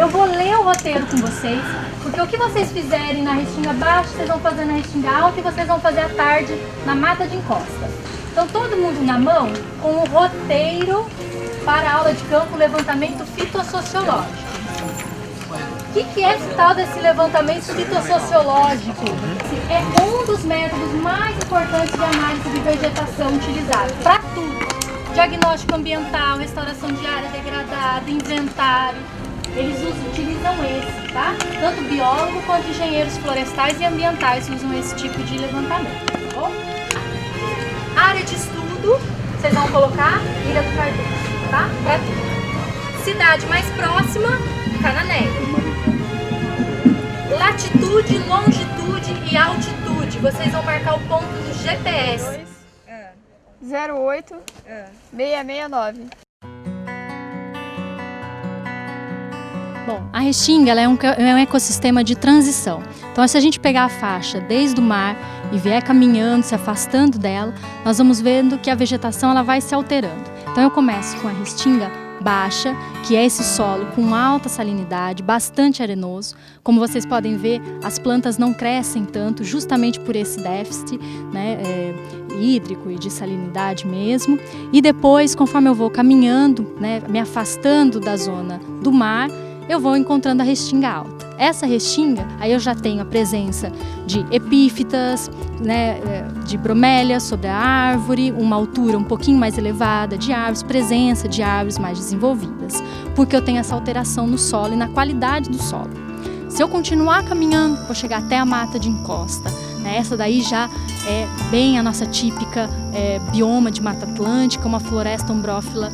eu vou ler o roteiro com vocês, porque o que vocês fizerem na Restinga Baixa, vocês vão fazer na Restinga Alta e vocês vão fazer à tarde na Mata de Encosta. Então todo mundo na mão com o roteiro para a aula de campo levantamento fitossociológico. O que é esse tal desse levantamento fitossociológico? É um dos métodos mais importantes de análise de vegetação utilizado para tudo. Diagnóstico ambiental, restauração de área degradada, inventário. Eles utilizam esse, tá? Tanto biólogo quanto engenheiros florestais e ambientais usam esse tipo de levantamento, tá bom? Área de estudo, vocês vão colocar Ilha do Cardoso, tá? Para tudo. Cidade mais próxima, Cananéia. Latitude, longitude e altitude. Vocês vão marcar o ponto do GPS. 08 669. Bom, a Restinga ela é um ecossistema de transição. Então, se a gente pegar a faixa desde o mar e vier caminhando, se afastando dela, nós vamos vendo que a vegetação ela vai se alterando. Então, eu começo com a Restinga Baixa, que é esse solo com alta salinidade, bastante arenoso. Como vocês podem ver, as plantas não crescem tanto, justamente por esse déficit, né, hídrico e de salinidade mesmo. E depois, conforme eu vou caminhando, né, me afastando da zona do mar, eu vou encontrando a Restinga Alta. Essa restinga, aí eu já tenho a presença de epífitas, né, de bromélias sobre a árvore, uma altura um pouquinho mais elevada de árvores, presença de árvores mais desenvolvidas, porque eu tenho essa alteração no solo e na qualidade do solo. Se eu continuar caminhando, vou chegar até a mata de encosta, né? Essa daí já é bem a nossa típica bioma de Mata Atlântica, uma floresta ombrófila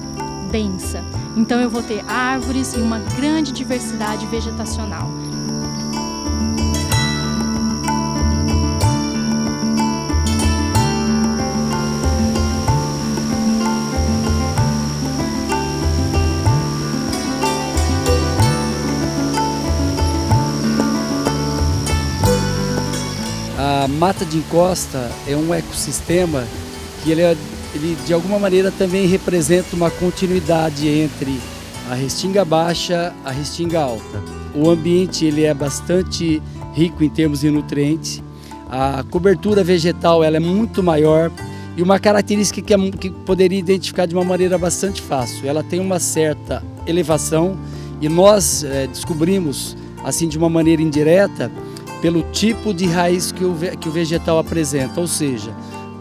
densa. Então eu vou ter árvores e uma grande diversidade vegetacional. A Mata de Encosta é um ecossistema que ele de alguma maneira também representa uma continuidade entre a Restinga Baixa e a Restinga Alta. O ambiente ele é bastante rico em termos de nutrientes, a cobertura vegetal ela é muito maior e uma característica que poderia identificar de uma maneira bastante fácil, ela tem uma certa elevação e nós descobrimos assim de uma maneira indireta pelo tipo de raiz que o vegetal apresenta, ou seja,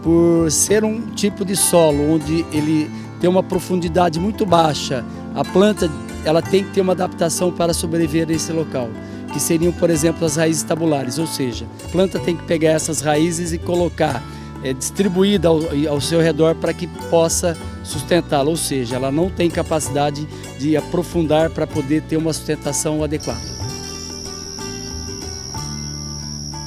por ser um tipo de solo onde ele tem uma profundidade muito baixa, a planta ela tem que ter uma adaptação para sobreviver nesse local, que seriam, por exemplo, as raízes tabulares, ou seja, a planta tem que pegar essas raízes e colocar distribuída ao seu redor para que possa sustentá-la, ou seja, ela não tem capacidade de aprofundar para poder ter uma sustentação adequada.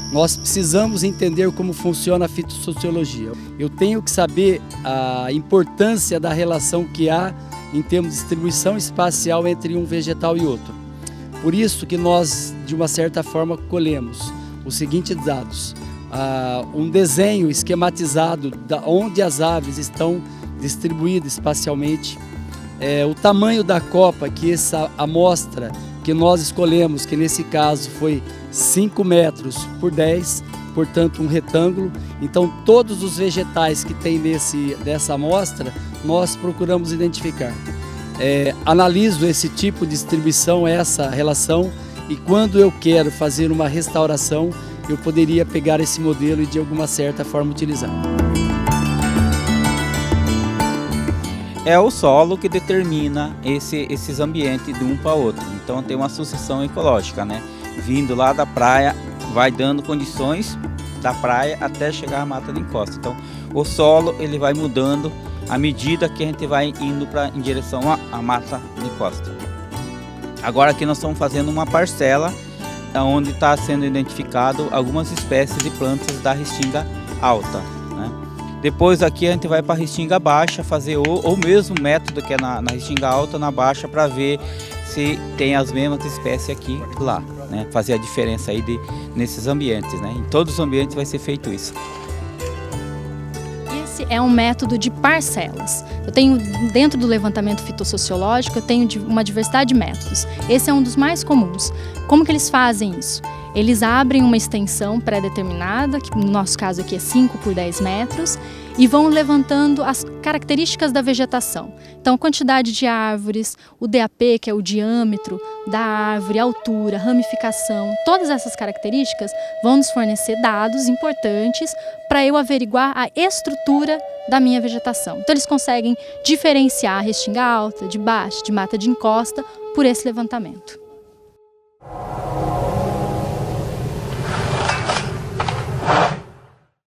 Nós precisamos entender como funciona a fitossociologia. Eu tenho que saber a importância da relação que há em termos de distribuição espacial entre um vegetal e outro. Por isso que nós, de uma certa forma, colhemos os seguintes dados. Um desenho esquematizado de onde as aves estão distribuídas espacialmente. O tamanho da copa que essa amostra que nós escolhemos, que nesse caso foi 5 metros por 10, portanto um retângulo. Então todos os vegetais que tem dessa amostra, nós procuramos identificar. Analiso esse tipo de distribuição, essa relação, e quando eu quero fazer uma restauração, eu poderia pegar esse modelo e de alguma certa forma utilizar. É o solo que determina esses ambientes de um para o outro. Então tem uma sucessão ecológica, né? Vindo lá da praia, vai dando condições da praia até chegar à mata de encosta. Então o solo ele vai mudando à medida que a gente vai indo em direção à mata de encosta. Agora aqui nós estamos fazendo uma parcela onde está sendo identificado algumas espécies de plantas da Restinga Alta, né? Depois aqui a gente vai para a Restinga Baixa fazer o mesmo método que é na Restinga Alta, na Baixa, para ver se tem as mesmas espécies aqui lá, né? Fazer a diferença aí nesses ambientes, né? Em todos os ambientes vai ser feito isso. é um método de parcelas. Eu tenho, dentro do levantamento fitossociológico, eu tenho uma diversidade de métodos. Esse é um dos mais comuns. Como que eles fazem isso? Eles abrem uma extensão pré-determinada, que no nosso caso aqui é 5 por 10 metros, e vão levantando as características da vegetação. Então, a quantidade de árvores, o DAP, que é o diâmetro da árvore, a altura, ramificação, todas essas características vão nos fornecer dados importantes para eu averiguar a estrutura da minha vegetação. Então, eles conseguem diferenciar a restinga alta, de baixa, de mata de encosta, por esse levantamento.